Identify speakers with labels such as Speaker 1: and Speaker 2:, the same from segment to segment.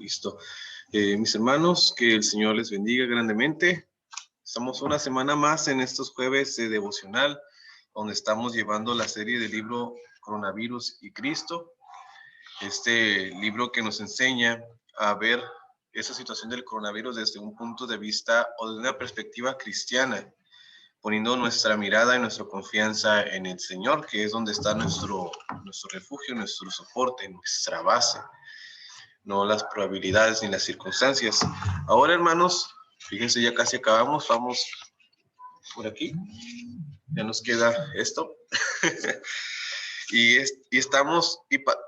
Speaker 1: Listo. Mis hermanos, que el Señor les bendiga grandemente. Estamos una semana más en estos jueves de devocional, donde estamos llevando la serie del libro Coronavirus y Cristo. Este libro que nos enseña a ver esa situación del coronavirus desde un punto de vista o de una perspectiva cristiana, poniendo nuestra mirada y nuestra confianza en el Señor, que es donde está nuestro refugio, nuestro soporte, nuestra base, no las probabilidades ni las circunstancias. Ahora, hermanos, fíjense, ya casi acabamos, vamos por aquí, ya nos queda esto.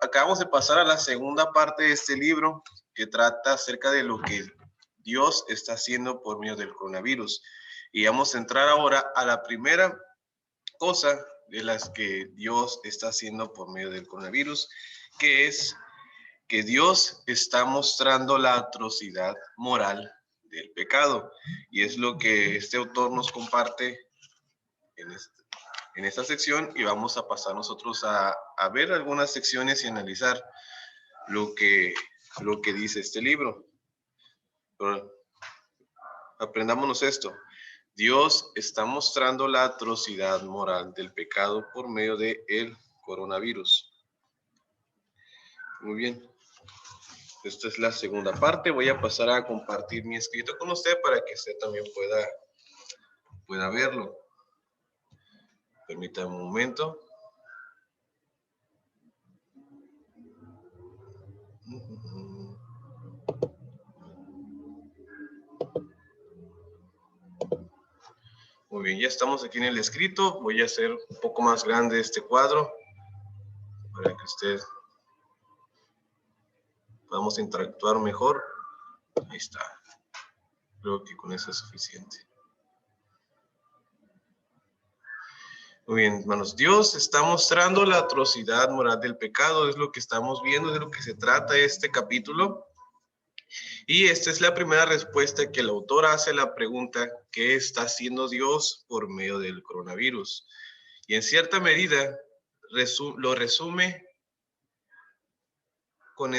Speaker 1: Acabamos de pasar a la segunda parte de este libro, que trata acerca de lo que Dios está haciendo por medio del coronavirus. Y vamos a entrar ahora a la primera cosa de las que Dios está haciendo por medio del coronavirus, que es que Dios está mostrando la atrocidad moral del pecado. Y es lo que este autor nos comparte en esta sección, y vamos a pasar nosotros a ver algunas secciones y analizar lo que dice este libro. Pero aprendámonos esto. Dios está mostrando la atrocidad moral del pecado por medio del coronavirus. Muy bien. Esta es la segunda parte. Voy a pasar a compartir mi escrito con usted para que usted también pueda verlo. Permítame un momento. Muy bien, ya estamos aquí en el escrito. Voy a hacer un poco más grande este cuadro para que usted podamos interactuar mejor. Ahí está. Creo que con eso es suficiente. Muy bien, hermanos. Dios está mostrando la atrocidad moral del pecado. Es lo que estamos viendo, de lo que se trata este capítulo. Y esta es la primera respuesta que el autor hace a la pregunta: ¿qué está haciendo Dios por medio del coronavirus? Y en cierta medida lo resume con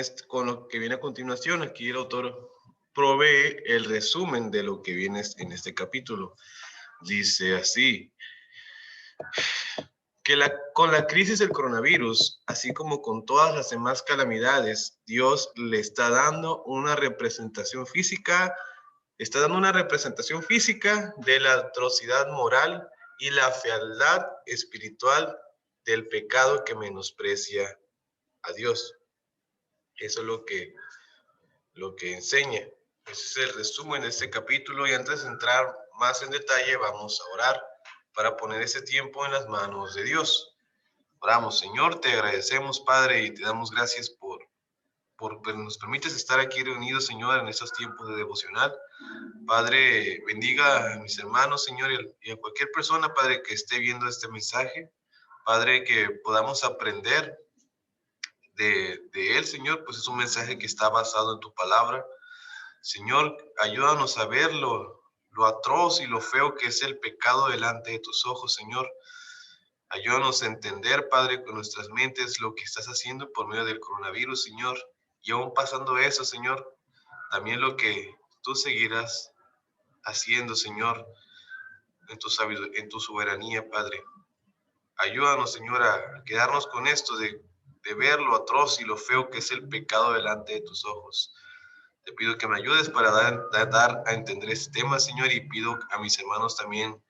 Speaker 1: lo que viene a continuación. Aquí el autor provee el resumen de lo que viene en este capítulo. Dice así: que con la crisis del coronavirus, así como con todas las demás calamidades, Dios le está dando una representación física, de la atrocidad moral y la fealdad espiritual del pecado que menosprecia a Dios. Eso es lo que enseña. Ese es el resumen de este capítulo, y antes de entrar más en detalle, vamos a orar para poner ese tiempo en las manos de Dios. Oramos. Señor, te agradecemos, Padre, y te damos gracias por nos permites estar aquí reunidos, Señor, en estos tiempos de devocional. Padre, bendiga a mis hermanos, Señor, y a cualquier persona, Padre, que esté viendo este mensaje. Padre, que podamos aprender de él, Señor, pues es un mensaje que está basado en tu palabra. Señor, ayúdanos a ver lo atroz y lo feo que es el pecado delante de tus ojos, Señor. Ayúdanos a entender, Padre, con nuestras mentes lo que estás haciendo por medio del coronavirus, Señor. Y aún pasando eso, Señor, también lo que tú seguirás haciendo, Señor, en tu soberanía, Padre. Ayúdanos, Señor, a quedarnos con esto de ver lo atroz y lo feo que es el pecado delante de tus ojos. Te pido que me ayudes para dar a entender este tema, Señor, y pido a mis hermanos también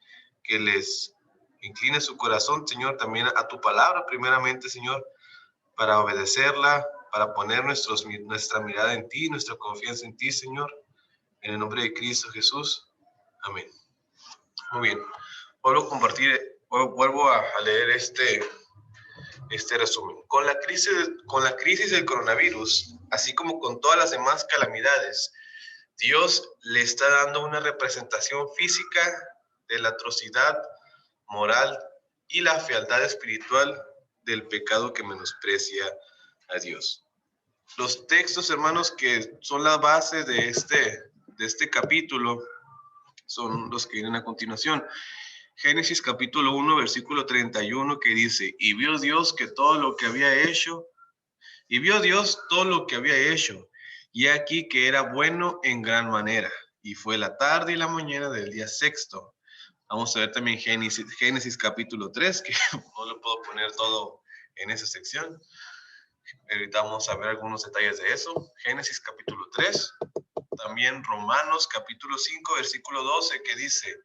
Speaker 1: que les incline su corazón, Señor, también a tu palabra, primeramente, Señor, para obedecerla, para poner nuestra mirada en ti, nuestra confianza en ti, Señor, en el nombre de Cristo Jesús. Amén. Muy bien. Vuelvo a leer este resumen. Con la crisis del coronavirus, así como con todas las demás calamidades, Dios le está dando una representación física de la atrocidad moral y la fealdad espiritual del pecado que menosprecia a Dios. Los textos, hermanos, que son la base de este capítulo son los que vienen a continuación. Génesis capítulo 1, versículo 31, que dice: y vio Dios todo lo que había hecho, y aquí que era bueno en gran manera. Y fue la tarde y la mañana del día sexto. Vamos a ver también Génesis capítulo 3, que no lo puedo poner todo en esa sección. Ahorita vamos a ver algunos detalles de eso. Génesis capítulo 3. También Romanos capítulo 5, versículo 12, que dice: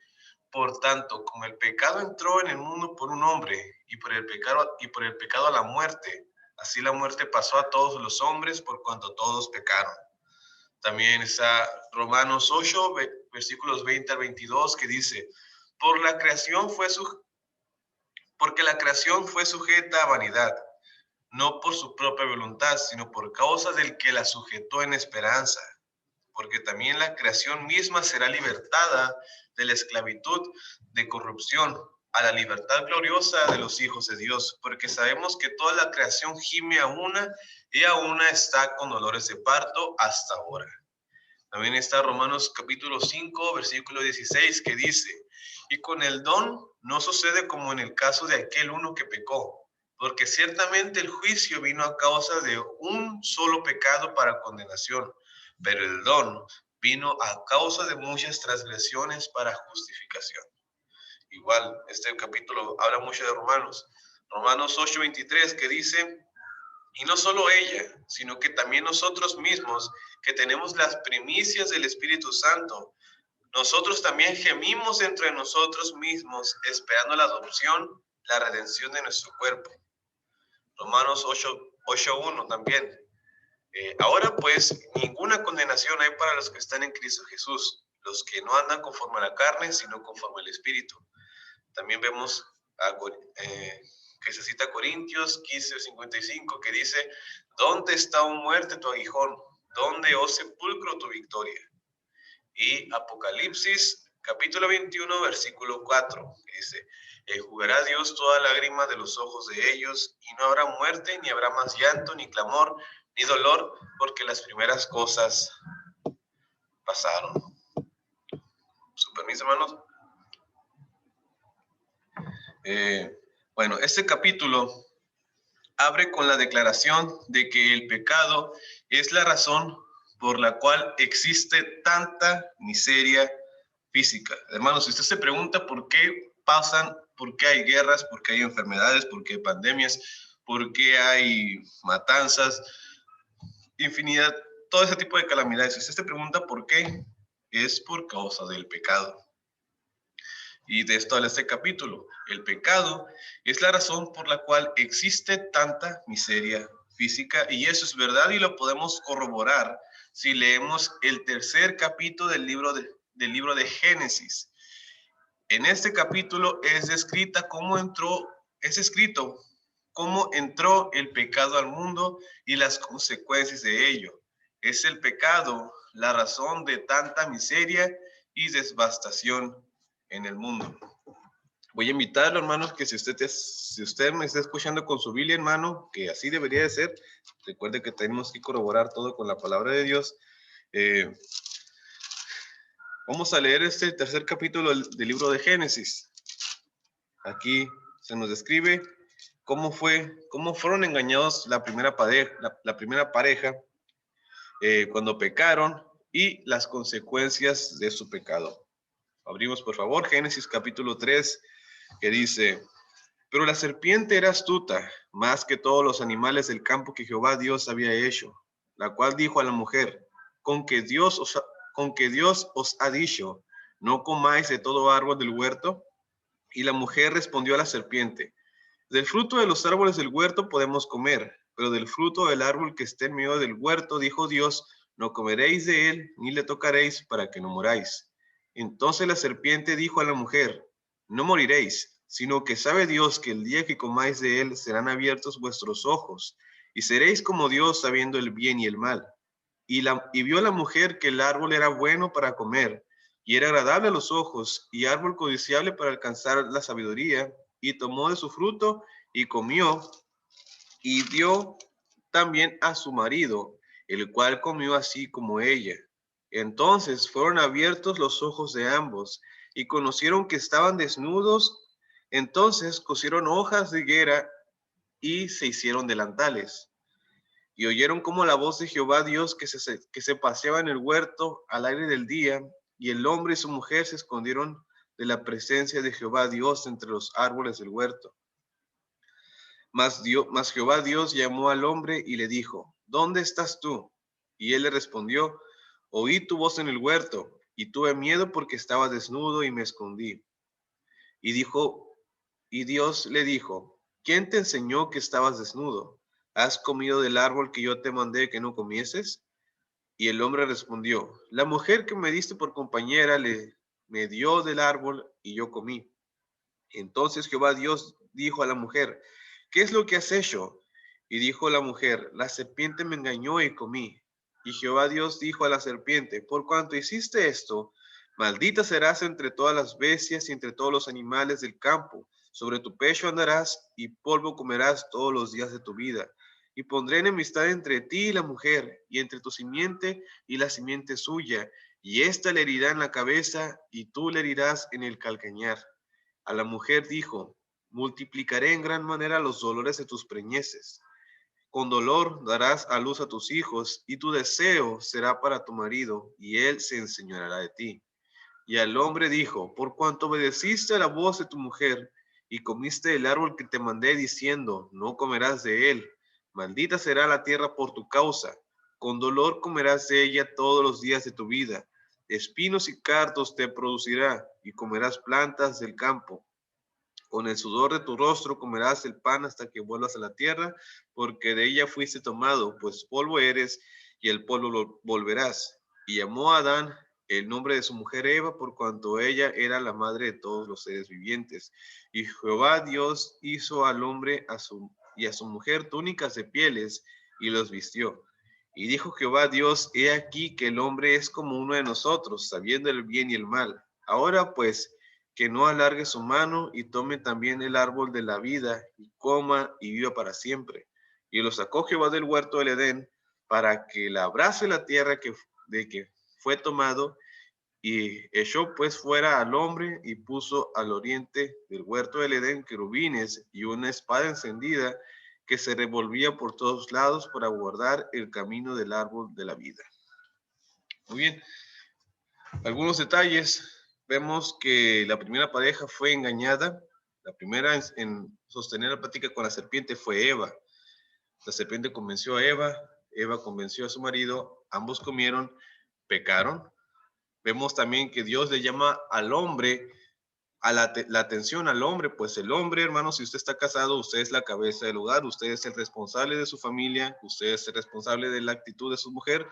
Speaker 1: por tanto, como el pecado entró en el mundo por un hombre, y por el pecado a la muerte, así la muerte pasó a todos los hombres por cuanto todos pecaron. También está Romanos 8, versículos 20 al 22, que dice: porque la creación fue sujeta a vanidad, no por su propia voluntad, sino por causa del que la sujetó en esperanza. Porque también la creación misma será libertada de la esclavitud de corrupción a la libertad gloriosa de los hijos de Dios, porque sabemos que toda la creación gime a una y a una está con dolores de parto hasta ahora. También está Romanos capítulo 5, versículo 16, que dice: y con el don no sucede como en el caso de aquel uno que pecó, porque ciertamente el juicio vino a causa de un solo pecado para condenación, pero el don vino a causa de muchas transgresiones para justificación. Igual, este capítulo habla mucho de Romanos. Romanos 8:23, que dice: y no solo ella, sino que también nosotros mismos, que tenemos las primicias del Espíritu Santo, nosotros también gemimos entre nosotros mismos, esperando la adopción, la redención de nuestro cuerpo. Romanos 8:1 también. Ahora pues, ninguna condenación hay para los que están en Cristo Jesús, los que no andan conforme a la carne, sino conforme al Espíritu. También vemos que se cita Corintios 15:55, que dice: ¿dónde está, oh muerte, tu aguijón? ¿Dónde, oh sepulcro, tu victoria? Y Apocalipsis capítulo 21, versículo 4, que dice: enjugará Dios toda lágrima de los ojos de ellos, y no habrá muerte, ni habrá más llanto, ni clamor, ni dolor, porque las primeras cosas pasaron. Su permiso, hermanos. Bueno, este capítulo abre con la declaración de que el pecado es la razón por la cual existe tanta miseria física. Hermanos, si usted se pregunta por qué hay guerras, por qué hay enfermedades, por qué hay pandemias, por qué hay matanzas, infinidad, todo ese tipo de calamidades, si usted se pregunta por qué, es por causa del pecado. Y de esto habla este capítulo. El pecado es la razón por la cual existe tanta miseria física, y eso es verdad, y lo podemos corroborar si leemos el tercer capítulo del libro de Génesis. En este capítulo es escrito cómo entró el pecado al mundo y las consecuencias de ello. Es el pecado la razón de tanta miseria y devastación en el mundo. Voy a invitarlo, hermanos, que si usted me está escuchando con su Biblia en mano, que así debería de ser, recuerde que tenemos que corroborar todo con la palabra de Dios. Vamos a leer este tercer capítulo del libro de Génesis. Aquí se nos describe cómo fueron engañados la primera pareja cuando pecaron y las consecuencias de su pecado. Abrimos, por favor, Génesis capítulo 3, que dice: pero la serpiente era astuta, más que todos los animales del campo que Jehová Dios había hecho, la cual dijo a la mujer: con que Dios os ha dicho, no comáis de todo árbol del huerto. Y la mujer respondió a la serpiente: del fruto de los árboles del huerto podemos comer, pero del fruto del árbol que está en medio del huerto, dijo Dios, no comeréis de él, ni le tocaréis, para que no moráis. Entonces la serpiente dijo a la mujer: no moriréis, sino que sabe Dios que el día que comáis de él serán abiertos vuestros ojos, y seréis como Dios, sabiendo el bien y el mal. Y vio la mujer que el árbol era bueno para comer, y era agradable a los ojos, y árbol codiciable para alcanzar la sabiduría, y tomó de su fruto, y comió, y dio también a su marido, el cual comió así como ella. Entonces fueron abiertos los ojos de ambos, y conocieron que estaban desnudos. Entonces cosieron hojas de higuera, y se hicieron delantales. Y oyeron como la voz de Jehová Dios que se paseaba en el huerto al aire del día, y el hombre y su mujer se escondieron de la presencia de Jehová Dios entre los árboles del huerto. Mas Jehová Dios llamó al hombre y le dijo, ¿dónde estás tú? Y él le respondió, oí tu voz en el huerto, y tuve miedo porque estaba desnudo y me escondí. Y Dios le dijo, ¿quién te enseñó que estabas desnudo? ¿Has comido del árbol que yo te mandé que no comieses? Y el hombre respondió, la mujer que me diste por compañera me dio del árbol y yo comí. Entonces Jehová Dios dijo a la mujer, ¿qué es lo que has hecho? Y dijo la mujer, la serpiente me engañó y comí. Y Jehová Dios dijo a la serpiente, por cuanto hiciste esto, maldita serás entre todas las bestias y entre todos los animales del campo. Sobre tu pecho andarás y polvo comerás todos los días de tu vida. Y pondré enemistad entre ti y la mujer, y entre tu simiente y la simiente suya, y ésta le herirá en la cabeza, y tú le herirás en el calcañar. A la mujer dijo, multiplicaré en gran manera los dolores de tus preñeces. Con dolor darás a luz a tus hijos, y tu deseo será para tu marido, y él se enseñoreará de ti. Y al hombre dijo, por cuanto obedeciste a la voz de tu mujer, y comiste del árbol que te mandé diciendo, no comerás de él, maldita será la tierra por tu causa, con dolor comerás de ella todos los días de tu vida, espinos y cardos te producirá, y comerás plantas del campo. Con el sudor de tu rostro comerás el pan hasta que vuelvas a la tierra, porque de ella fuiste tomado, pues polvo eres, y el polvo lo volverás. Y llamó a Adán el nombre de su mujer Eva, por cuanto ella era la madre de todos los seres vivientes. Y Jehová Dios hizo al hombre y a su mujer túnicas de pieles, y los vistió. Y dijo Jehová Dios, he aquí que el hombre es como uno de nosotros, sabiendo el bien y el mal. Ahora pues, que no alargue su mano y tome también el árbol de la vida y coma y viva para siempre. Y lo sacó Jehová del huerto del Edén para que labrase la tierra de que fue tomado, y echó pues fuera al hombre y puso al oriente del huerto del Edén querubines y una espada encendida que se revolvía por todos lados para guardar el camino del árbol de la vida. Muy bien, algunos detalles. Vemos que la primera pareja fue engañada. La primera en sostener la plática con la serpiente fue Eva. La serpiente convenció a Eva, Eva convenció a su marido, ambos comieron, pecaron. Vemos también que Dios le llama al hombre, la atención al hombre, pues el hombre, hermano, si usted está casado, usted es la cabeza del hogar, usted es el responsable de su familia, usted es el responsable de la actitud de su mujer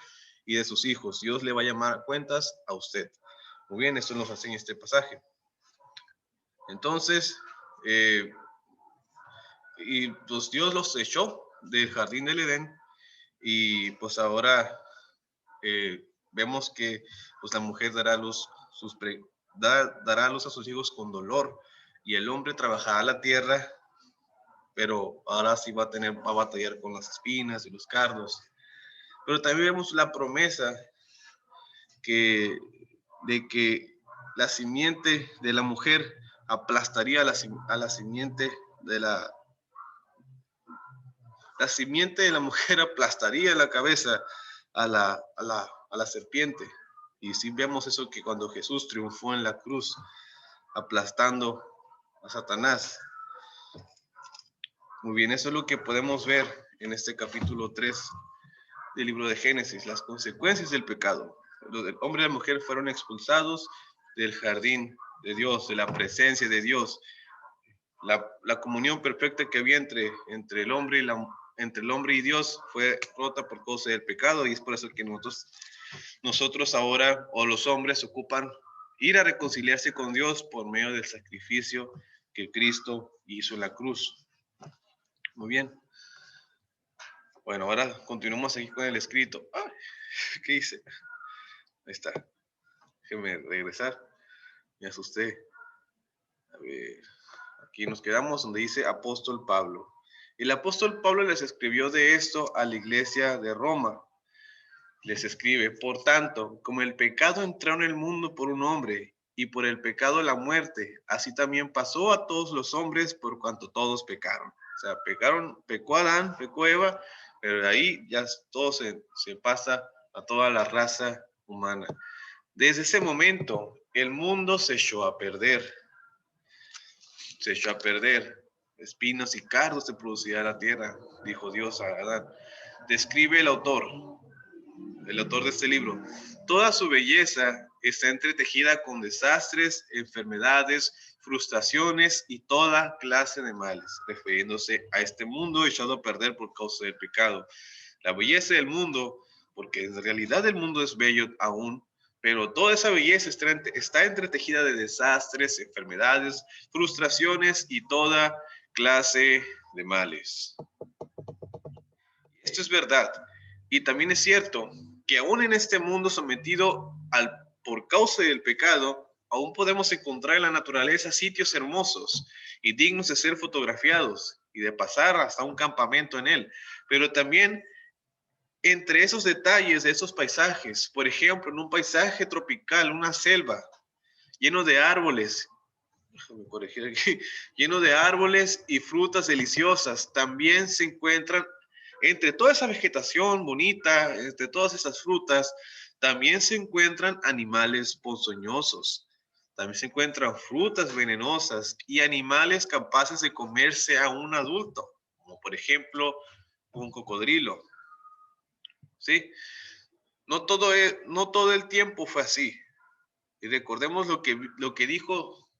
Speaker 1: y de sus hijos. Dios le va a llamar cuentas a usted. Muy bien, esto nos enseña este pasaje. Entonces, y pues Dios los echó del jardín del Edén, y pues ahora vemos que pues la mujer dará luz, dará luz a sus hijos con dolor, y el hombre trabajará la tierra, pero ahora sí va a batallar con las espinas y los cardos. Pero también vemos la promesa de que la simiente de la mujer aplastaría a la simiente de la simiente de la mujer aplastaría la cabeza a la serpiente. Y sí vemos eso, que cuando Jesús triunfó en la cruz, aplastando a Satanás. Muy bien, eso es lo que podemos ver en este capítulo 3 del libro de Génesis, las consecuencias del pecado. El hombre y la mujer fueron expulsados del jardín de Dios, de la presencia de Dios. La comunión perfecta que había entre el hombre y Dios fue rota por causa del pecado, y es por eso que nosotros ahora, o los hombres, ocupan ir a reconciliarse con Dios por medio del sacrificio que Cristo hizo en la cruz. Muy bien. Bueno, ahora continuamos aquí con el escrito. ¡Ay! ¿Qué hice? Ahí está. Déjeme regresar. Me asusté. A ver. Aquí nos quedamos donde dice apóstol Pablo. El apóstol Pablo les escribió de esto a la iglesia de Roma. Les escribe, por tanto, como el pecado entró en el mundo por un hombre, y por el pecado la muerte, así también pasó a todos los hombres por cuanto todos pecaron. O sea, pecó Adán, pecó Eva, pero de ahí ya todo se pasa a toda la raza humana. Desde ese momento, el mundo se echó a perder. Se echó a perder. Espinos y cardos te producirá la tierra, dijo Dios a Adán. Describe el autor de este libro. Toda su belleza está entretejida con desastres, enfermedades, frustraciones y toda clase de males, refiriéndose a este mundo echado a perder por causa del pecado. La belleza del mundo, porque en realidad el mundo es bello aún, pero toda esa belleza está entretejida de desastres, enfermedades, frustraciones y toda clase de males. Esto es verdad. Y también es cierto que aún en este mundo sometido por causa del pecado, aún podemos encontrar en la naturaleza sitios hermosos y dignos de ser fotografiados y de pasar hasta un campamento en él. Pero también entre esos detalles de esos paisajes, por ejemplo, en un paisaje tropical, una selva, lleno de árboles, déjame corregir aquí, lleno de árboles y frutas deliciosas, también se encuentran, entre toda esa vegetación bonita, entre todas esas frutas, también se encuentran animales ponzoñosos, también se encuentran frutas venenosas y animales capaces de comerse a un adulto, como por ejemplo un cocodrilo. ¿Sí? No todo el tiempo fue así. Y recordemos lo que dijo,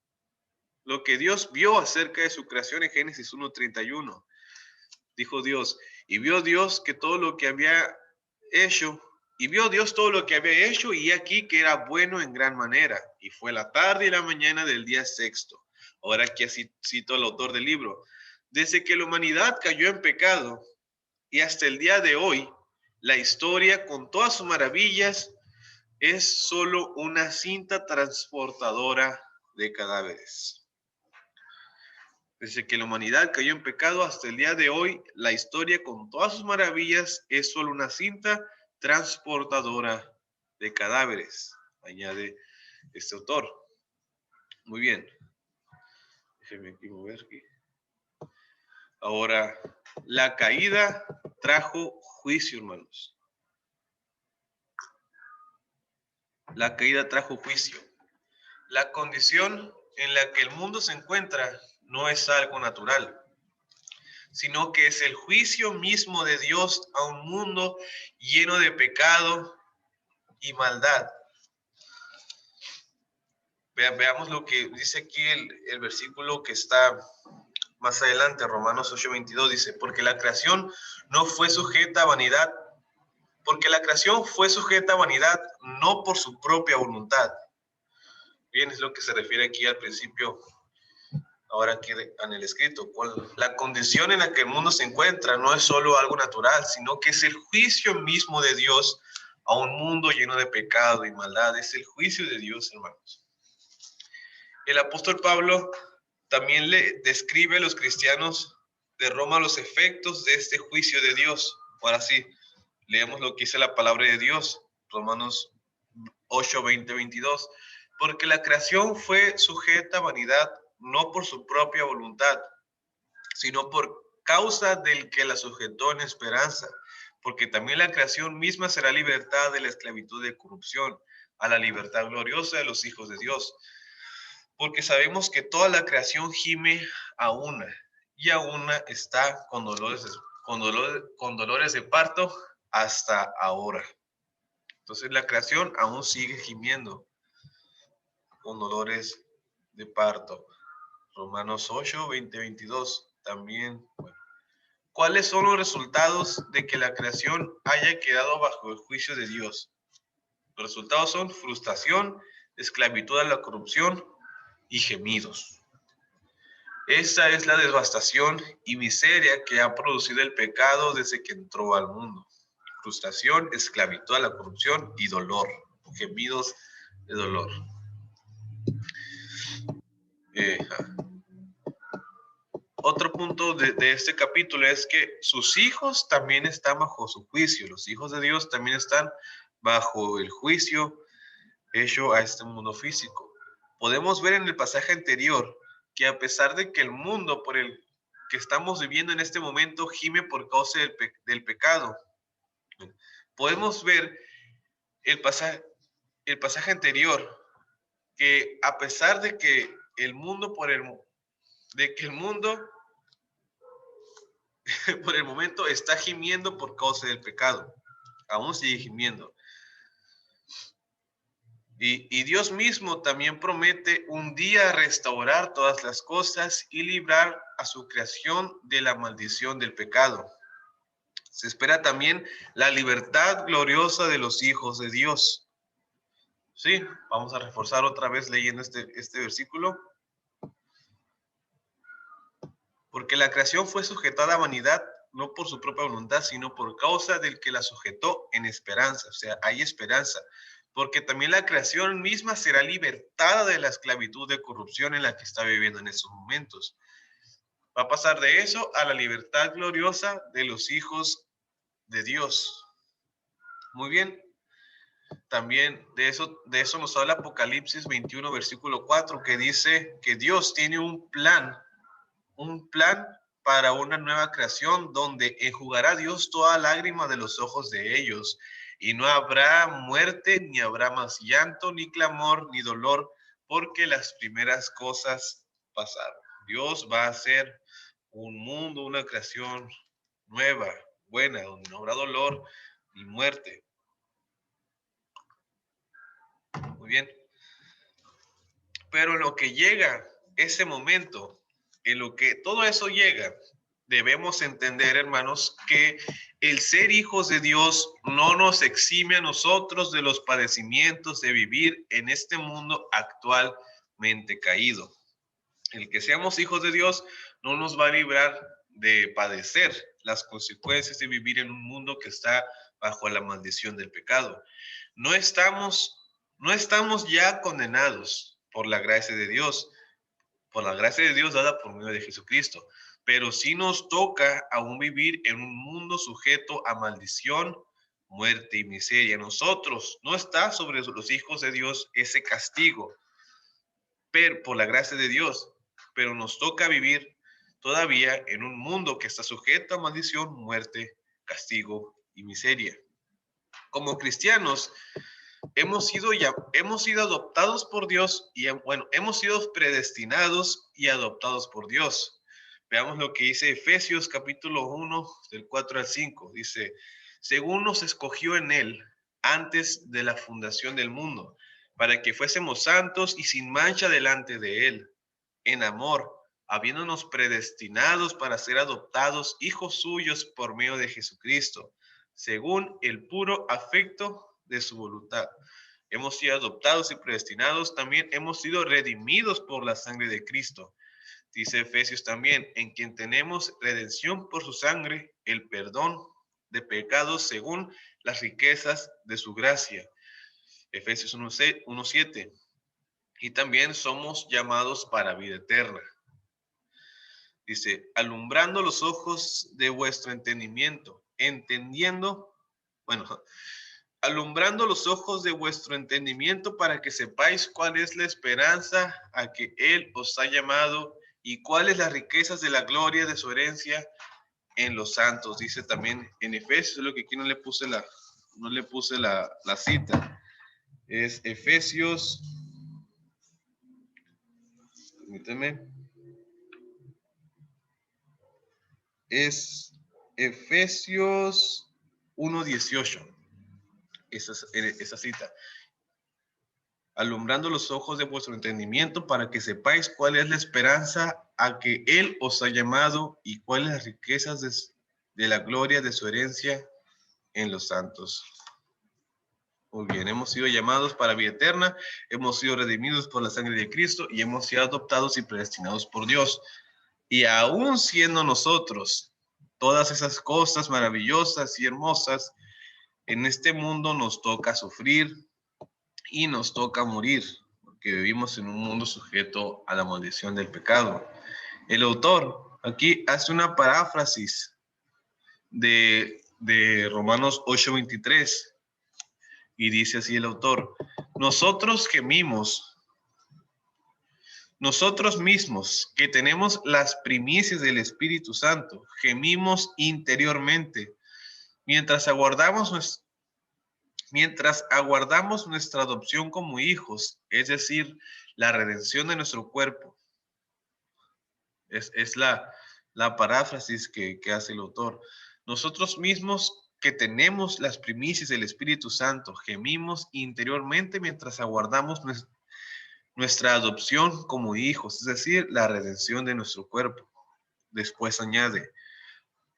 Speaker 1: lo que Dios vio acerca de su creación en Génesis 1:31. Dijo Dios, y vio Dios que todo lo que había hecho, y vio Dios todo lo que había hecho, y aquí que era bueno en gran manera. Y fue la tarde y la mañana del día sexto. Ahora aquí cito al autor del libro. Desde que la humanidad cayó en pecado y hasta el día de hoy, la historia con todas sus maravillas es solo una cinta transportadora de cadáveres. Desde que la humanidad cayó en pecado hasta el día de hoy, la historia con todas sus maravillas es solo una cinta transportadora de cadáveres, añade este autor. Muy bien. Déjenme aquí mover aquí. Ahora, la caída trajo juicio, hermanos. La caída trajo juicio. La condición en la que el mundo se encuentra no es algo natural, sino que es el juicio mismo de Dios a un mundo lleno de pecado y maldad. Veamos lo que dice aquí el versículo que está más adelante, Romanos 8:22, dice, porque la creación fue sujeta a vanidad, no por su propia voluntad. Bien, es lo que se refiere aquí al principio, ahora aquí en el escrito. La condición en la que el mundo se encuentra no es solo algo natural, sino que es el juicio mismo de Dios a un mundo lleno de pecado y maldad. Es el juicio de Dios, hermanos. El apóstol Pablo también le describe a los cristianos de Roma los efectos de este juicio de Dios. Ahora sí, leemos lo que dice la palabra de Dios, Romanos 8:20-22. Porque la creación fue sujeta a vanidad, no por su propia voluntad, sino por causa del que la sujetó en esperanza. Porque también la creación misma será libertada de la esclavitud de corrupción a la libertad gloriosa de los hijos de Dios. Porque sabemos que toda la creación gime a una, y a una está con dolores de parto hasta ahora. Entonces la creación aún sigue gimiendo con dolores de parto. Romanos 8:20-22 también. Bueno. ¿Cuáles son los resultados de que la creación haya quedado bajo el juicio de Dios? Los resultados son frustración, esclavitud a la corrupción y gemidos. Esa es la devastación y miseria que ha producido el pecado desde que entró al mundo. Frustración, esclavitud a la corrupción y dolor, gemidos de dolor. Otro punto de este capítulo es que sus hijos también están bajo su juicio. Los hijos de Dios también están bajo el juicio hecho a este mundo físico. Podemos ver en el pasaje anterior que a pesar de que el mundo por el que estamos viviendo en este momento gime por causa del pecado. Podemos ver el pasaje anterior, que a pesar de que el mundo por el momento está gimiendo por causa del pecado, aún sigue gimiendo. Y Dios mismo también promete un día restaurar todas las cosas y librar a su creación de la maldición del pecado. Se espera también la libertad gloriosa de los hijos de Dios. Sí, vamos a reforzar otra vez leyendo este versículo. Porque la creación fue sujetada a vanidad, no por su propia voluntad, sino por causa del que la sujetó en esperanza. O sea, hay esperanza. Porque también la creación misma será libertada de la esclavitud de corrupción en la que está viviendo en estos momentos. Va a pasar de eso a la libertad gloriosa de los hijos de Dios. Muy bien. También de eso nos habla Apocalipsis 21, versículo 4, que dice que Dios tiene un plan para una nueva creación donde enjugará Dios toda lágrima de los ojos de ellos, y no habrá muerte, ni habrá más llanto, ni clamor, ni dolor, porque las primeras cosas pasaron. Dios va a hacer un mundo, una creación nueva, buena, donde no habrá dolor ni muerte. Muy bien. Pero en lo que llega ese momento, en lo que todo eso llega, debemos entender, hermanos, que el ser hijos de Dios no nos exime a nosotros de los padecimientos de vivir en este mundo actualmente caído. El que seamos hijos de Dios no nos va a librar de padecer las consecuencias de vivir en un mundo que está bajo la maldición del pecado. No estamos ya condenados por la gracia de Dios, dada por medio de Jesucristo, pero sí nos toca aún vivir en un mundo sujeto a maldición, muerte y miseria. Nosotros no está sobre los hijos de Dios ese castigo, pero por la gracia de Dios, pero nos toca vivir todavía en un mundo que está sujeto a maldición, muerte, castigo y miseria. Como cristianos, hemos sido adoptados por Dios y hemos sido predestinados y adoptados por Dios. Veamos lo que dice Efesios capítulo 1 del 4 al 5. Dice, según nos escogió en él antes de la fundación del mundo, para que fuésemos santos y sin mancha delante de él, en amor, habiéndonos predestinados para ser adoptados hijos suyos por medio de Jesucristo, según el puro afecto de su voluntad. Hemos sido adoptados y predestinados, también hemos sido redimidos por la sangre de Cristo. Dice Efesios también, en quien tenemos redención por su sangre, el perdón de pecados según las riquezas de su gracia. Efesios 1:7. Y también somos llamados para vida eterna. Dice, alumbrando los ojos de vuestro entendimiento, alumbrando los ojos de vuestro entendimiento para que sepáis cuál es la esperanza a que Él os ha llamado y cuáles las riquezas de la gloria de su herencia en los santos. Dice también en Efesios, lo que aquí no le puse la cita. Es Efesios, permíteme, es Efesios 1:18. Esa cita. Alumbrando los ojos de vuestro entendimiento para que sepáis cuál es la esperanza a que Él os ha llamado y cuáles las riquezas de la gloria de su herencia en los santos. Muy bien, hemos sido llamados para vida eterna, hemos sido redimidos por la sangre de Cristo y hemos sido adoptados y predestinados por Dios. Y aún siendo nosotros todas esas cosas maravillosas y hermosas, en este mundo nos toca sufrir y nos toca morir, porque vivimos en un mundo sujeto a la maldición del pecado. El autor aquí hace una paráfrasis de Romanos 8:23 y dice así el autor, nosotros gemimos
Speaker 2: Nosotros mismos, que tenemos las primicias del Espíritu Santo, gemimos interiormente mientras aguardamos nuestra adopción como hijos, es decir, la redención de nuestro cuerpo. Es la paráfrasis que hace el autor. Nosotros mismos que tenemos las primicias del Espíritu Santo, gemimos interiormente mientras aguardamos nuestra adopción como hijos, es decir, la redención de nuestro cuerpo. Después añade,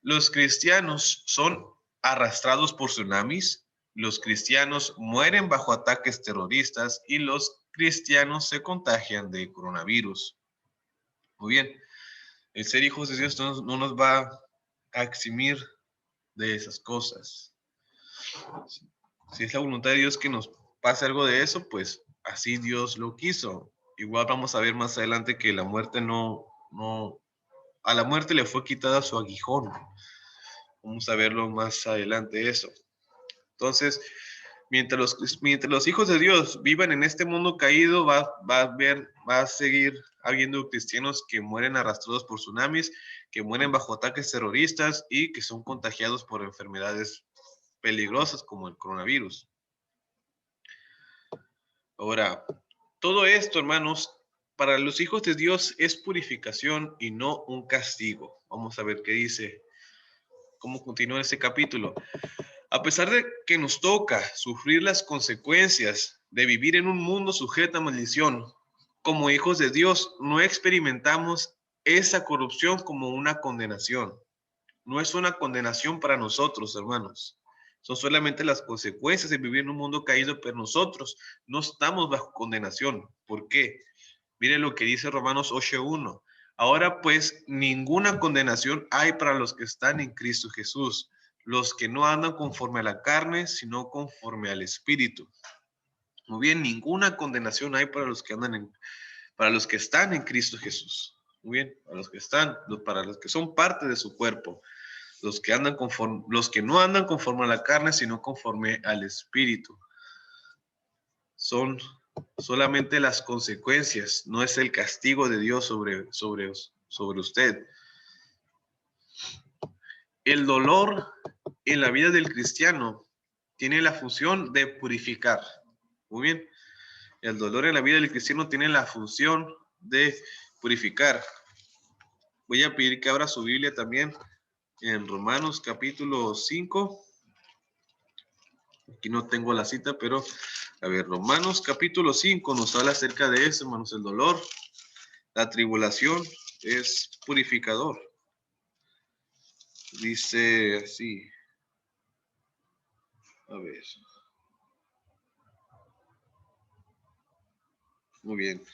Speaker 2: los cristianos son arrastrados por tsunamis, los cristianos mueren bajo ataques terroristas y los cristianos se contagian de coronavirus. Muy bien, el ser hijos de Dios no nos va a eximir de esas cosas. Si es la voluntad de Dios que nos pase algo de eso, pues así Dios lo quiso. Igual vamos a ver más adelante que la muerte a la muerte le fue quitada su aguijón. Vamos a verlo más adelante eso. Entonces, mientras los hijos de Dios vivan en este mundo caído, va a seguir habiendo cristianos que mueren arrastrados por tsunamis, que mueren bajo ataques terroristas y que son contagiados por enfermedades peligrosas como el coronavirus. Ahora, todo esto, hermanos, para los hijos de Dios es purificación y no un castigo. Vamos a ver qué dice, cómo continúa ese capítulo. A pesar de que nos toca sufrir las consecuencias de vivir en un mundo sujeto a maldición, como hijos de Dios no experimentamos esa corrupción como una condenación. No es una condenación para nosotros, hermanos. Son solamente las consecuencias de vivir en un mundo caído, pero nosotros no estamos bajo condenación. ¿Por qué? Miren lo que dice Romanos 8:1. Ahora pues ninguna condenación hay para los que están en Cristo Jesús, los que no andan conforme a la carne, sino conforme al Espíritu. Muy bien, ninguna condenación hay para los que están en Cristo Jesús. Muy bien, para los que son parte de su cuerpo, los que no andan conforme a la carne, sino conforme al Espíritu. Son solamente las consecuencias, no es el castigo de Dios sobre usted. El dolor en la vida del cristiano tiene la función de purificar. Muy bien. El dolor en la vida del cristiano tiene la función de purificar. Voy a pedir que abra su Biblia también en Romanos capítulo 5. Aquí no tengo la cita, pero a ver, Romanos capítulo 5 nos habla acerca de eso, hermanos. El dolor, la tribulación es purificador. Dice así. A ver. Muy bien.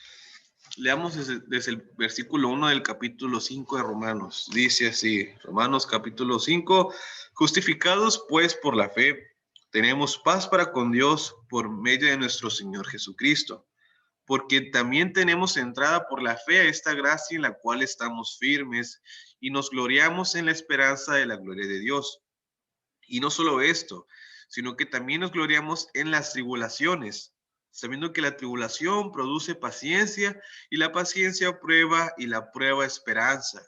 Speaker 2: Leamos desde el versículo 1 del capítulo 5 de Romanos. Dice así, Romanos capítulo 5, justificados pues por la fe, tenemos paz para con Dios por medio de nuestro Señor Jesucristo, porque también tenemos entrada por la fe a esta gracia en la cual estamos firmes y nos gloriamos en la esperanza de la gloria de Dios. Y no solo esto, sino que también nos gloriamos en las tribulaciones, sabiendo que la tribulación produce paciencia y la paciencia prueba y la prueba esperanza.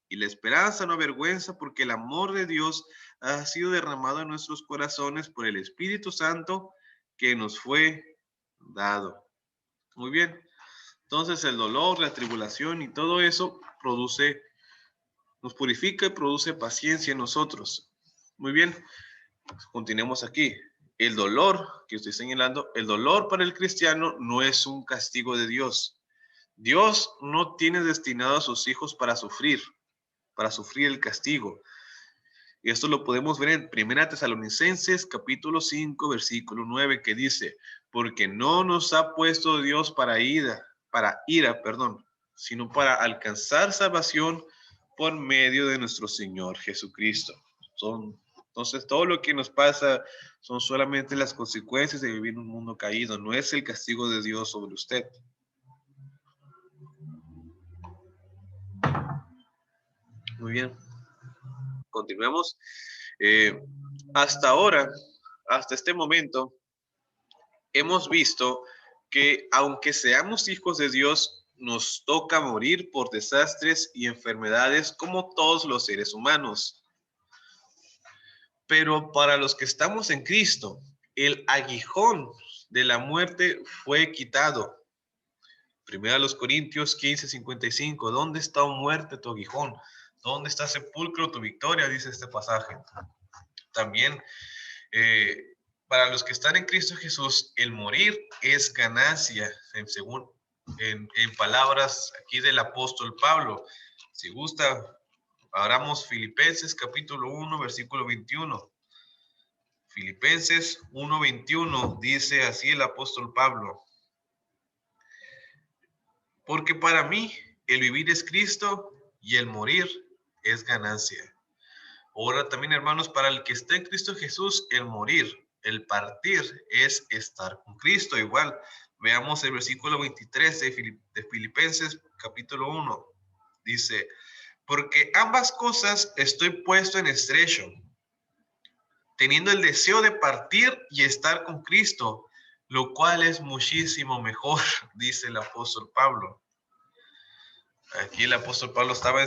Speaker 2: Y la esperanza no avergüenza porque el amor de Dios ha sido derramado en nuestros corazones por el Espíritu Santo que nos fue dado. Muy bien. Entonces el dolor, la tribulación y todo eso nos purifica y produce paciencia en nosotros. Muy bien. Continuemos aquí. El dolor que estoy señalando, el dolor para el cristiano no es un castigo de Dios. Dios no tiene destinado a sus hijos para sufrir el castigo. Y esto lo podemos ver en 1 Tesalonicenses capítulo 5, versículo 9, que dice, porque no nos ha puesto Dios para ira, sino para alcanzar salvación por medio de nuestro Señor Jesucristo. Entonces, todo lo que nos pasa son solamente las consecuencias de vivir en un mundo caído, no es el castigo de Dios sobre usted. Muy bien. Continuemos. Hasta ahora, hasta este momento, hemos visto que aunque seamos hijos de Dios, nos toca morir por desastres y enfermedades como todos los seres humanos. Pero para los que estamos en Cristo, el aguijón de la muerte fue quitado. Primera los Corintios 15:55. ¿Dónde está, oh muerte, tu aguijón? ¿Dónde está, sepulcro, tu victoria? Dice este pasaje. También, para los que están en Cristo Jesús, el morir es ganancia, en palabras aquí del apóstol Pablo. Si gusta, abramos Filipenses capítulo 1, versículo 21. Filipenses 1:21 dice así el apóstol Pablo: porque para mí el vivir es Cristo y el morir es ganancia. Ahora también, hermanos, para el que está en Cristo Jesús, el morir, el partir es estar con Cristo. Igual, veamos el versículo 23 de Filipenses capítulo 1. Dice: porque ambas cosas estoy puesto en estrecho, teniendo el deseo de partir y estar con Cristo, lo cual es muchísimo mejor, dice el apóstol Pablo. Aquí el apóstol Pablo estaba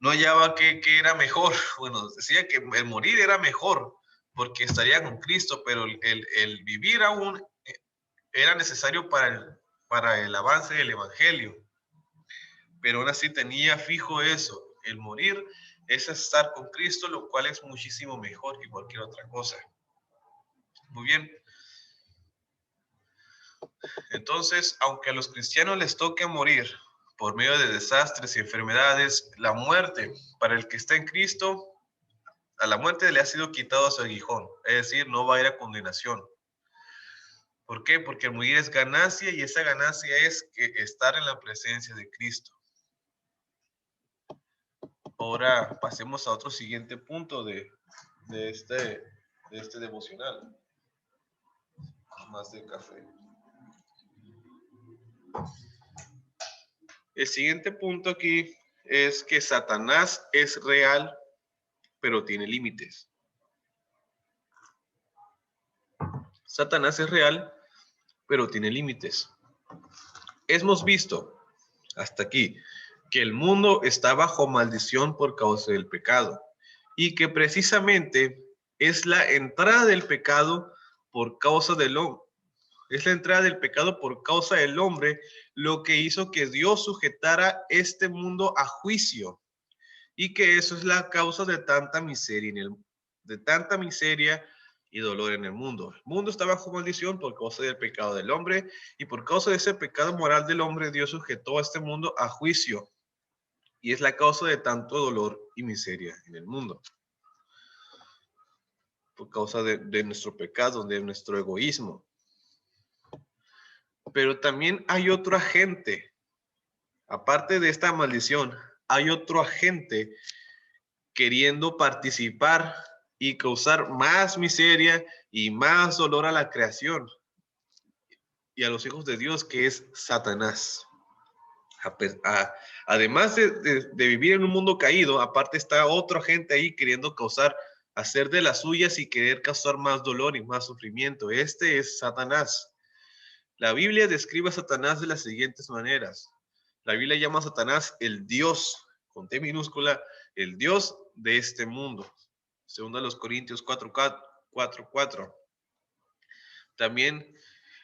Speaker 2: no hallaba que era mejor. Bueno, decía que el morir era mejor porque estaría con Cristo, pero el vivir aún era necesario para el avance del evangelio. Pero aún así tenía fijo eso: el morir es estar con Cristo, lo cual es muchísimo mejor que cualquier otra cosa. Muy bien. Entonces, aunque a los cristianos les toque morir por medio de desastres y enfermedades, la muerte para el que está en Cristo, a la muerte le ha sido quitado su aguijón, es decir, no va a ir a condenación. ¿Por qué? Porque el morir es ganancia, y esa ganancia es estar en la presencia de Cristo. Ahora pasemos a otro siguiente punto de este devocional. Más de café. El siguiente punto aquí es que Satanás es real, pero tiene límites. Satanás es real, pero tiene límites. Hemos visto hasta aquí que el mundo está bajo maldición por causa del pecado, y que precisamente es la entrada del pecado por causa del hombre. Es la entrada del pecado por causa del hombre lo que hizo que Dios sujetara este mundo a juicio, y que eso es la causa de tanta miseria y dolor en el mundo. El mundo está bajo maldición por causa del pecado del hombre, y por causa de ese pecado moral del hombre, Dios sujetó a este mundo a juicio, y es la causa de tanto dolor y miseria en el mundo. Por causa de nuestro pecado, de nuestro egoísmo. Pero también hay otro agente. Aparte de esta maldición, hay otro agente queriendo participar y causar más miseria y más dolor a la creación y a los hijos de Dios, que es Satanás. Además de vivir en un mundo caído, aparte está otro agente ahí queriendo hacer de las suyas y querer causar más dolor y más sufrimiento. Este es Satanás. La Biblia describe a Satanás de las siguientes maneras. La Biblia llama a Satanás el Dios, con T minúscula, el Dios de este mundo. Segunda los Corintios 4:4. También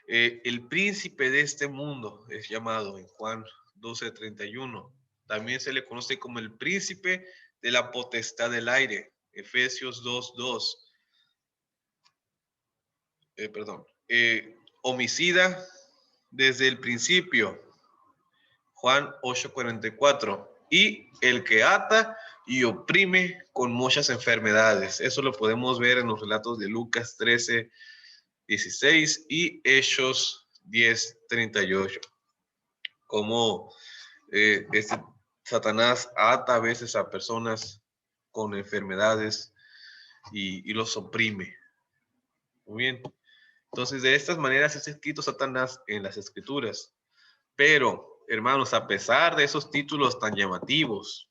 Speaker 2: el príncipe de este mundo es llamado en Juan 12:31. También se le conoce como el príncipe de la potestad del aire, Efesios 2:2. Homicida desde el principio, Juan 8:44. Y el que ata y oprime con muchas enfermedades. Eso lo podemos ver en los relatos de Lucas 13:16 y Hechos 10:38. Como Satanás ata a veces a personas con enfermedades y los oprime. Muy bien. Entonces, de estas maneras es escrito Satanás en las Escrituras. Pero, hermanos, a pesar de esos títulos tan llamativos,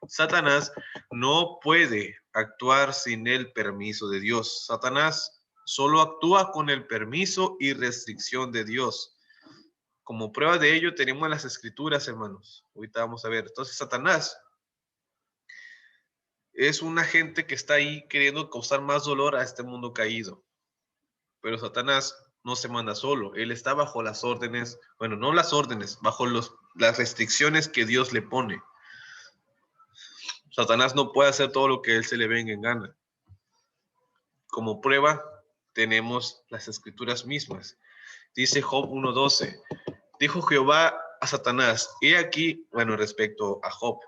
Speaker 2: Satanás no puede actuar sin el permiso de Dios. Satanás solo actúa con el permiso y restricción de Dios. Como prueba de ello tenemos las escrituras, hermanos. Ahorita vamos a ver. Entonces, Satanás es un agente que está ahí queriendo causar más dolor a este mundo caído. Pero Satanás no se manda solo. Él está bajo las órdenes, bueno, no las órdenes, bajo las restricciones que Dios le pone. Satanás no puede hacer todo lo que él se le venga en gana. Como prueba tenemos las escrituras mismas. Dice Job 1:12. Dijo Jehová a Satanás, he aquí, bueno, respecto a Job.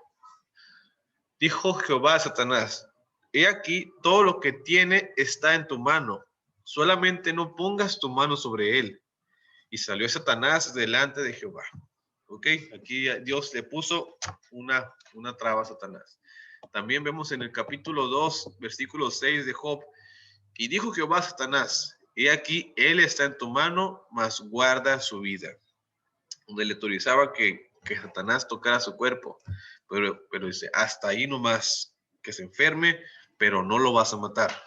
Speaker 2: Dijo Jehová a Satanás, he aquí, todo lo que tiene está en tu mano, solamente no pongas tu mano sobre él. Y salió Satanás delante de Jehová. Ok, aquí Dios le puso una traba a Satanás. También vemos en el capítulo 2, versículo 6 de Job, y dijo Jehová a Satanás, he aquí, él está en tu mano, mas guarda su vida. Donde le autorizaba que Satanás tocara su cuerpo, pero dice, hasta ahí nomás, que se enferme, pero no lo vas a matar.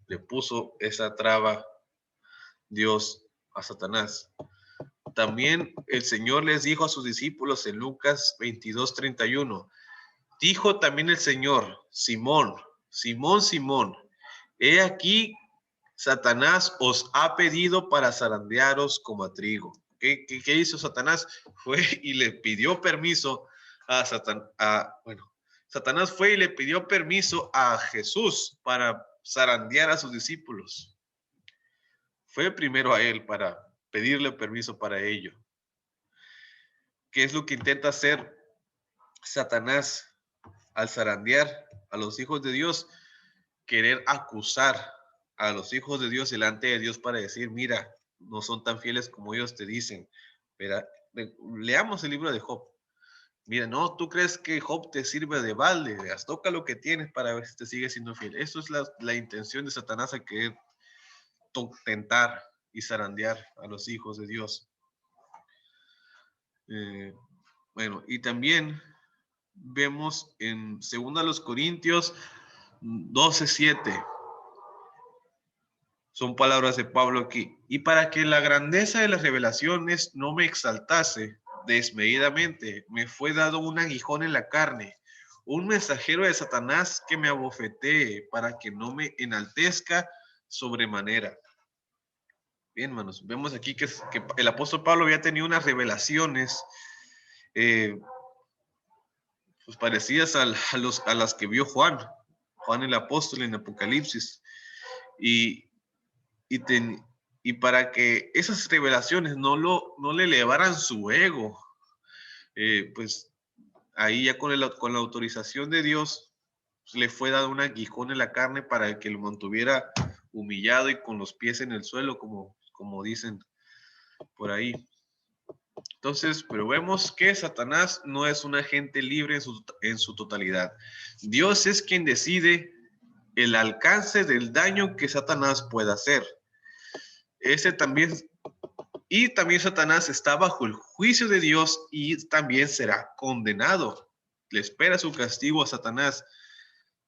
Speaker 2: Le puso esa traba Dios a Satanás. También el Señor les dijo a sus discípulos en Lucas 22:31, dijo también el Señor, Simón, Simón, Simón, he aquí Satanás os ha pedido para zarandearos como a trigo. ¿Qué hizo Satanás? Fue y le pidió permiso a Satanás fue y le pidió permiso a Jesús para zarandear a sus discípulos. Fue primero a él para pedirle permiso para ello. ¿Qué es lo que intenta hacer Satanás al zarandear a los hijos de Dios? Querer acusar a los hijos de Dios delante de Dios para decir, mira, no son tan fieles como ellos te dicen. Pero leamos el libro de Job. Mira, no, tú crees que Job te sirve de balde, toca lo que tienes para ver si te sigue siendo fiel. Eso es la intención de Satanás, a querer tentar y zarandear a los hijos de Dios. Bueno, y también vemos en 2 Corintios 12:7. Son palabras de Pablo aquí. Y para que la grandeza de las revelaciones no me exaltase desmedidamente, me fue dado un aguijón en la carne, un mensajero de Satanás que me abofetee para que no me enaltezca sobremanera. Bien, hermanos, vemos aquí que el apóstol Pablo había tenido unas revelaciones pues parecidas a las que vio Juan el apóstol en Apocalipsis. Y para que esas revelaciones no le elevaran su ego, pues ahí ya con la autorización de Dios, pues, le fue dado un aguijón en la carne para que lo mantuviera humillado y con los pies en el suelo, como dicen por ahí. Entonces, pero vemos que Satanás no es un agente libre en su totalidad. Dios es quien decide el alcance del daño que Satanás pueda hacer. También Satanás está bajo el juicio de Dios y también será condenado. Le espera su castigo a Satanás.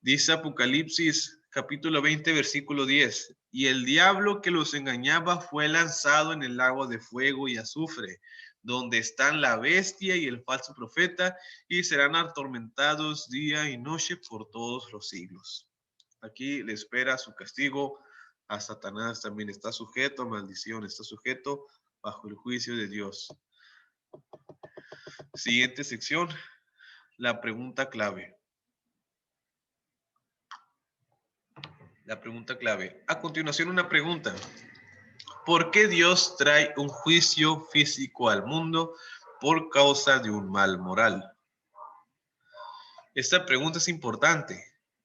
Speaker 2: Dice Apocalipsis capítulo 20, versículo 10. Y el diablo que los engañaba fue lanzado en el lago de fuego y azufre, donde están la bestia y el falso profeta, y serán atormentados día y noche por todos los siglos. Aquí le espera su castigo a Satanás. También está sujeto a maldición, está sujeto bajo el juicio de Dios. Siguiente sección, la pregunta clave. La pregunta clave. A continuación, una pregunta. ¿Por qué Dios trae un juicio físico al mundo por causa de un mal moral? Esta pregunta es importante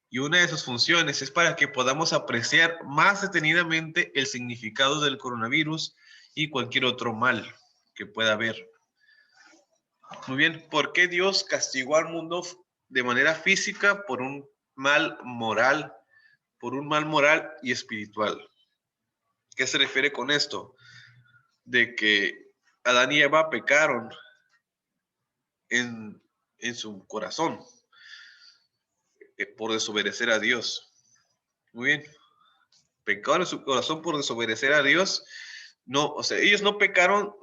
Speaker 2: y una de sus funciones es para que podamos apreciar más detenidamente el significado del coronavirus y cualquier otro mal que pueda haber. Muy bien, ¿por qué Dios castigó al mundo de manera física por un mal moral y espiritual? ¿Qué se refiere con esto? De que Adán y Eva pecaron en su corazón por desobedecer a Dios. Muy bien. Pecaron en su corazón por desobedecer a Dios. No, o sea, ellos no pecaron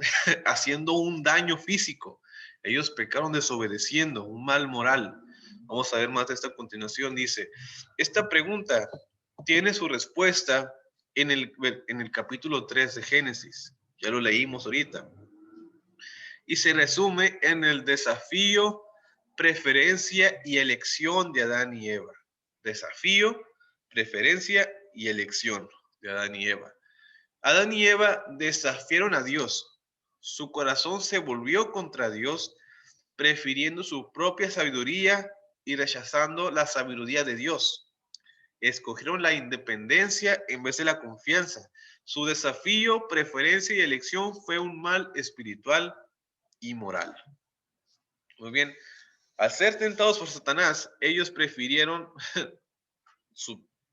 Speaker 2: haciendo un daño físico. Ellos pecaron desobedeciendo, un mal moral. Vamos a ver más de esta a continuación. Dice, esta pregunta tiene su respuesta en el capítulo 3 de Génesis. Ya lo leímos ahorita. Y se resume en el desafío, preferencia y elección de Adán y Eva. Desafío, preferencia y elección de Adán y Eva. Adán y Eva desafiaron a Dios. Su corazón se volvió contra Dios, prefiriendo su propia sabiduría y rechazando la sabiduría de Dios. Escogieron la independencia en vez de la confianza. Su desafío, preferencia y elección fue un mal espiritual y moral. Muy bien, al ser tentados por Satanás, ellos prefirieron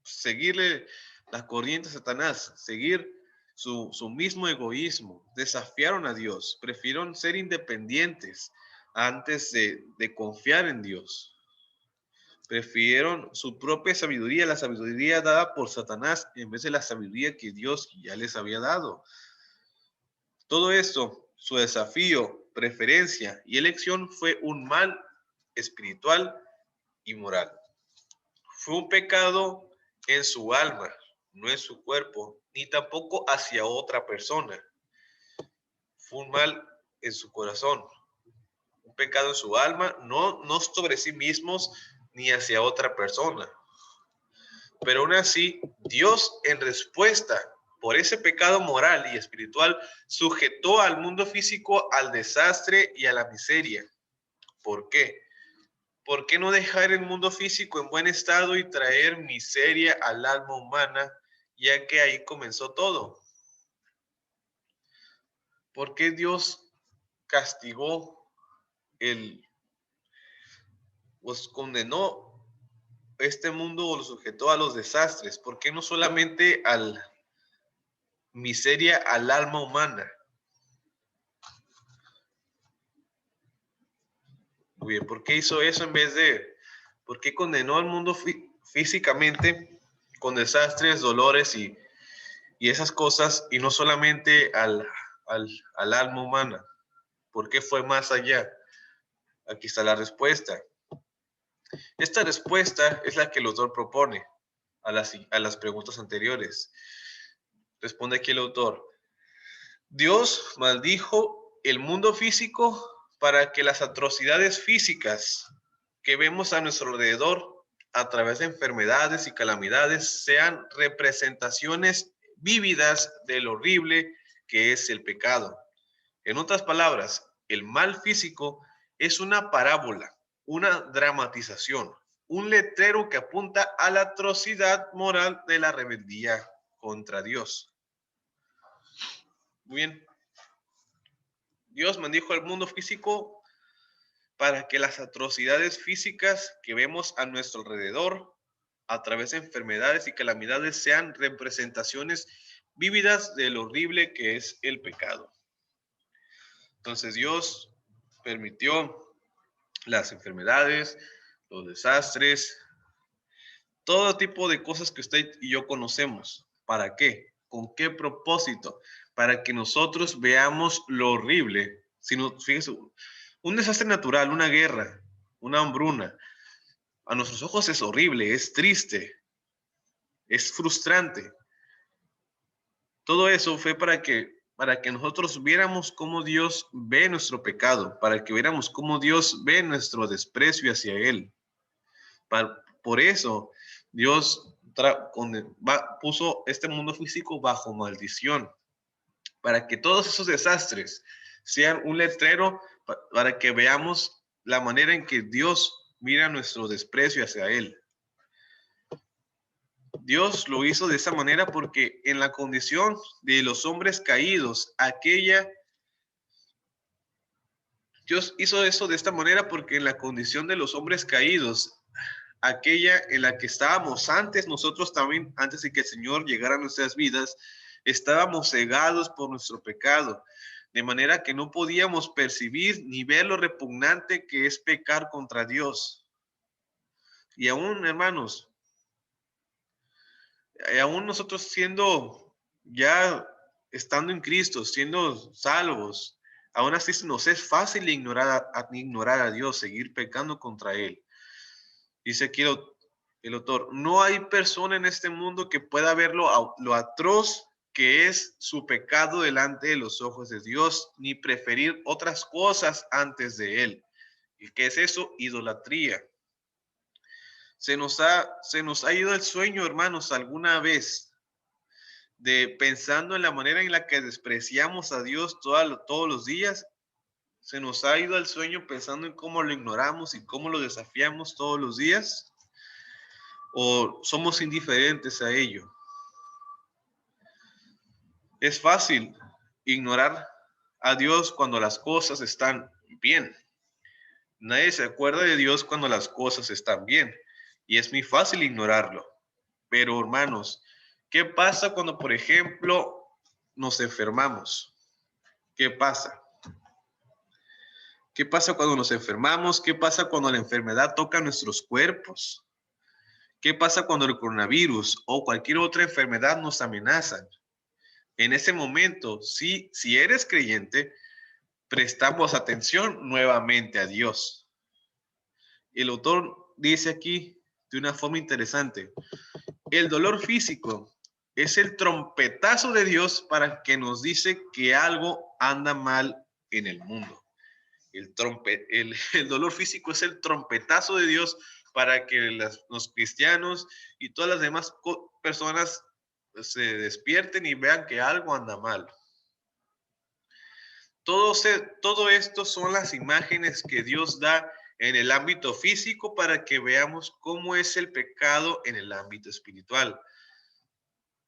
Speaker 2: seguirle la corriente a Satanás, seguir su mismo egoísmo, desafiaron a Dios, prefirieron ser independientes antes de confiar en Dios. Prefirieron su propia sabiduría, la sabiduría dada por Satanás, en vez de la sabiduría que Dios ya les había dado. Todo esto, su desafío, preferencia y elección fue un mal espiritual y moral. Fue un pecado en su alma, no en su cuerpo, ni tampoco hacia otra persona. Fue un mal en su corazón, un pecado en su alma, no sobre sí mismos ni hacia otra persona. Pero aún así, Dios en respuesta por ese pecado moral y espiritual sujetó al mundo físico al desastre y a la miseria. ¿Por qué? ¿Por qué no dejar el mundo físico en buen estado y traer miseria al alma humana, ya que ahí comenzó todo? ¿Por qué Dios castigó pues condenó este mundo o lo sujetó a los desastres? ¿Por qué no solamente a la miseria al alma humana? Muy bien, ¿por qué hizo eso por qué condenó al mundo físicamente con desastres, dolores y esas cosas, y no solamente al alma humana? ¿Por qué fue más allá? Aquí está la respuesta. Esta respuesta es la que el autor propone a las preguntas anteriores. Responde aquí el autor. Dios maldijo el mundo físico para que las atrocidades físicas que vemos a nuestro alrededor a través de enfermedades y calamidades sean representaciones vívidas del horrible que es el pecado. En otras palabras, el mal físico es una parábola, una dramatización, un letrero que apunta a la atrocidad moral de la rebeldía contra Dios. Muy bien. Dios maldijo al mundo físico para que las atrocidades físicas que vemos a nuestro alrededor a través de enfermedades y calamidades sean representaciones vívidas del horrible que es el pecado. Entonces Dios permitió las enfermedades, los desastres, todo tipo de cosas que usted y yo conocemos. ¿Para qué? ¿Con qué propósito? Para que nosotros veamos lo horrible. Si no, fíjese, un desastre natural, una guerra, una hambruna, a nuestros ojos es horrible, es triste, es frustrante. Todo eso fue para que nosotros viéramos cómo Dios ve nuestro pecado, para que viéramos cómo Dios ve nuestro desprecio hacia Él. Por eso Dios puso este mundo físico bajo maldición, para que todos esos desastres sean un letrero para que veamos la manera en que Dios mira nuestro desprecio hacia Él. Dios lo hizo de esa manera porque en la condición de los hombres caídos, Dios hizo eso de esta manera porque en la condición de los hombres caídos, aquella en la que estábamos antes, nosotros también, antes de que el Señor llegara a nuestras vidas, estábamos cegados por nuestro pecado, de manera que no podíamos percibir ni ver lo repugnante que es pecar contra Dios. Y aún, hermanos, aún nosotros siendo ya estando en Cristo, siendo salvos, aún así nos es fácil ignorar a Dios, seguir pecando contra Él. Dice aquí el autor, no hay persona en este mundo que pueda ver lo atroz que es su pecado delante de los ojos de Dios, ni preferir otras cosas antes de Él. ¿Y qué es eso? Idolatría. Se nos ha ido el sueño, hermanos, alguna vez, de pensando en la manera en la que despreciamos a Dios todos los días. Se nos ha ido el sueño pensando en cómo lo ignoramos y cómo lo desafiamos todos los días. ¿O somos indiferentes a ello? Es fácil ignorar a Dios cuando las cosas están bien. Nadie se acuerda de Dios cuando las cosas están bien. Y es muy fácil ignorarlo. Pero, hermanos, ¿qué pasa cuando, por ejemplo, nos enfermamos? ¿Qué pasa? ¿Qué pasa cuando nos enfermamos? ¿Qué pasa cuando la enfermedad toca nuestros cuerpos? ¿Qué pasa cuando el coronavirus o cualquier otra enfermedad nos amenazan? En ese momento, si eres creyente, prestamos atención nuevamente a Dios. El autor dice aquí de una forma interesante, el dolor físico es el trompetazo de Dios para que nos dice que algo anda mal en el mundo. El dolor físico es el trompetazo de Dios para que los cristianos y todas las demás personas se despierten y vean que algo anda mal. Todo esto son las imágenes que Dios da en el ámbito físico para que veamos cómo es el pecado en el ámbito espiritual.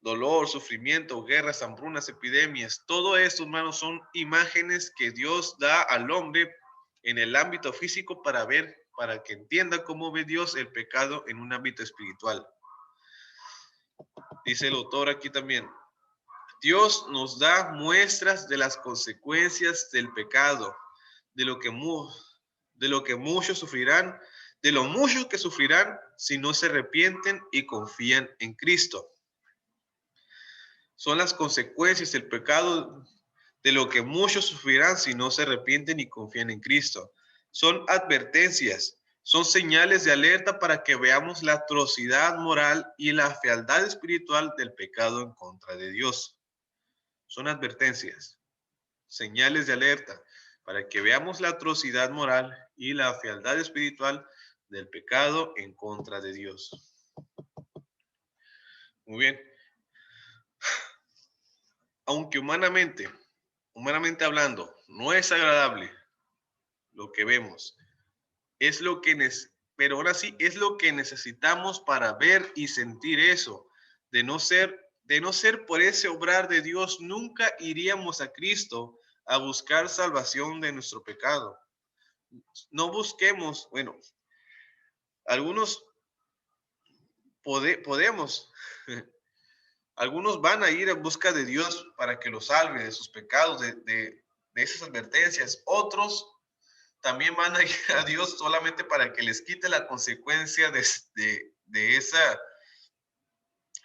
Speaker 2: Dolor, sufrimiento, guerras, hambrunas, epidemias, todo esto, hermanos, son imágenes que Dios da al hombre en el ámbito físico para que entienda cómo ve Dios el pecado en un ámbito espiritual. Dice el autor aquí también, Dios nos da muestras de las consecuencias del pecado, de lo que muchos sufrirán, de lo mucho que sufrirán si no se arrepienten y confían en Cristo. Son las consecuencias del pecado, de lo que muchos sufrirán si no se arrepienten y confían en Cristo. Son advertencias, son señales de alerta para que veamos la atrocidad moral y la fealdad espiritual del pecado en contra de Dios. Son advertencias, señales de alerta para que veamos la atrocidad moral y la fealdad espiritual del pecado en contra de Dios. Muy bien. Aunque humanamente hablando, no es agradable lo que vemos, pero ahora sí es lo que necesitamos para ver y sentir eso. De no ser por ese obrar de Dios, nunca iríamos a Cristo a buscar salvación de nuestro pecado. No busquemos, bueno, algunos podemos, algunos van a ir en busca de Dios para que los salve de sus pecados, de esas advertencias. Otros también van a ir a Dios solamente para que les quite la consecuencia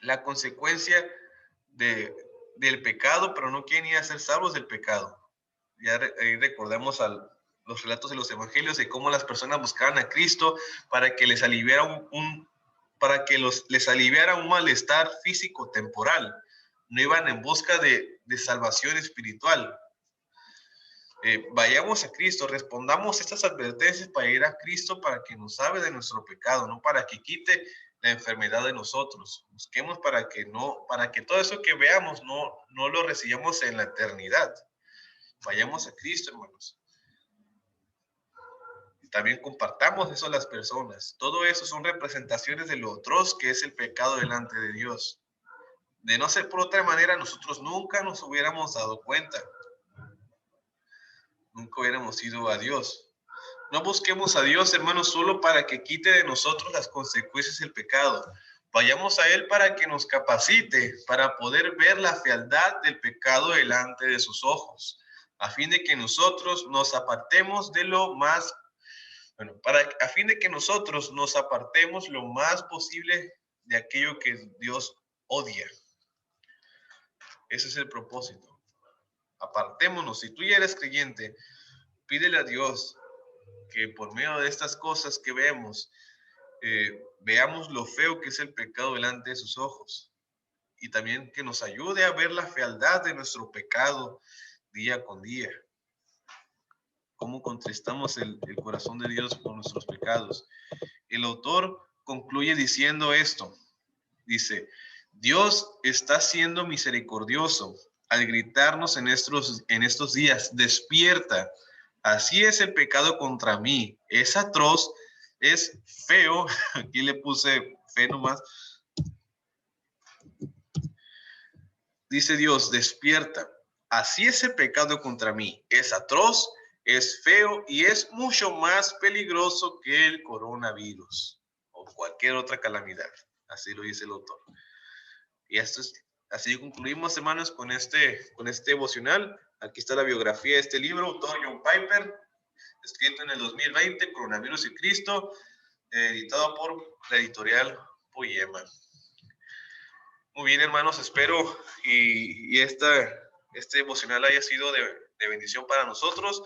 Speaker 2: la consecuencia del pecado, pero no quieren ir a ser salvos del pecado. Ya recordemos los relatos de los evangelios de cómo las personas buscaban a Cristo para que les aliviara les aliviara un malestar físico temporal. No iban en busca de salvación espiritual. Vayamos a Cristo, respondamos estas advertencias para ir a Cristo para que nos salve de nuestro pecado, no para que quite la enfermedad de nosotros. Busquemos para que todo eso que veamos no lo recibamos en la eternidad. Vayamos a Cristo, hermanos. Y también compartamos eso a las personas. Todo eso son representaciones de lo atroz que es el pecado delante de Dios. De no ser por otra manera, nosotros nunca nos hubiéramos dado cuenta. Nunca hubiéramos ido a Dios. No busquemos a Dios, hermanos, solo para que quite de nosotros las consecuencias del pecado. Vayamos a Él para que nos capacite, para poder ver la fealdad del pecado delante de sus ojos, a fin de que nosotros nos apartemos lo más posible de aquello que Dios odia. Ese es el propósito. Apartémonos. Si tú ya eres creyente, pídele a Dios que por medio de estas cosas que vemos, veamos lo feo que es el pecado delante de sus ojos. Y también que nos ayude a ver la fealdad de nuestro pecado día con día. Cómo contristamos el corazón de Dios por nuestros pecados. El autor concluye diciendo esto. Dice, Dios está siendo misericordioso al gritarnos en estos días, despierta. Así es el pecado contra mí. Es atroz, es feo. Aquí le puse fe nomás. Dice Dios, despierta. Así es el pecado contra mí. Es atroz, es feo y es mucho más peligroso que el coronavirus o cualquier otra calamidad. Así lo dice el autor. Y esto es, así concluimos, hermanos, con este devocional. Aquí está la biografía de este libro, autor John Piper, escrito en el 2020, Coronavirus y Cristo, editado por la editorial Poema. Muy bien, hermanos, espero y este devocional haya sido de bendición para nosotros,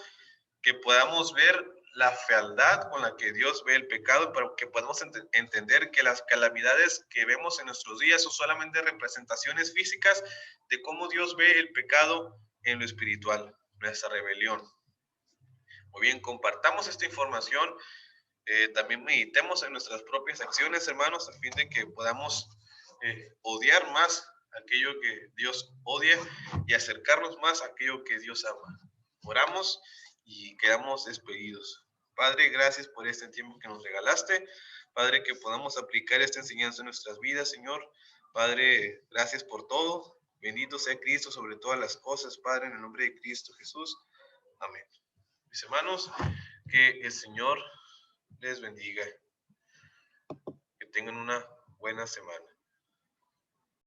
Speaker 2: que podamos ver la fealdad con la que Dios ve el pecado, pero que podamos entender que las calamidades que vemos en nuestros días son solamente representaciones físicas de cómo Dios ve el pecado en lo espiritual, nuestra rebelión. Muy bien, compartamos esta información, también meditemos en nuestras propias acciones, hermanos, a fin de que podamos odiar más aquello que Dios odia y acercarnos más a aquello que Dios ama. Oramos y quedamos despedidos. Padre, gracias por este tiempo que nos regalaste. Padre, que podamos aplicar esta enseñanza en nuestras vidas, Señor. Padre, gracias por todo. Bendito sea Cristo sobre todas las cosas, Padre, en el nombre de Cristo Jesús. Amén. Mis hermanos, que el Señor les bendiga. Que tengan una buena semana.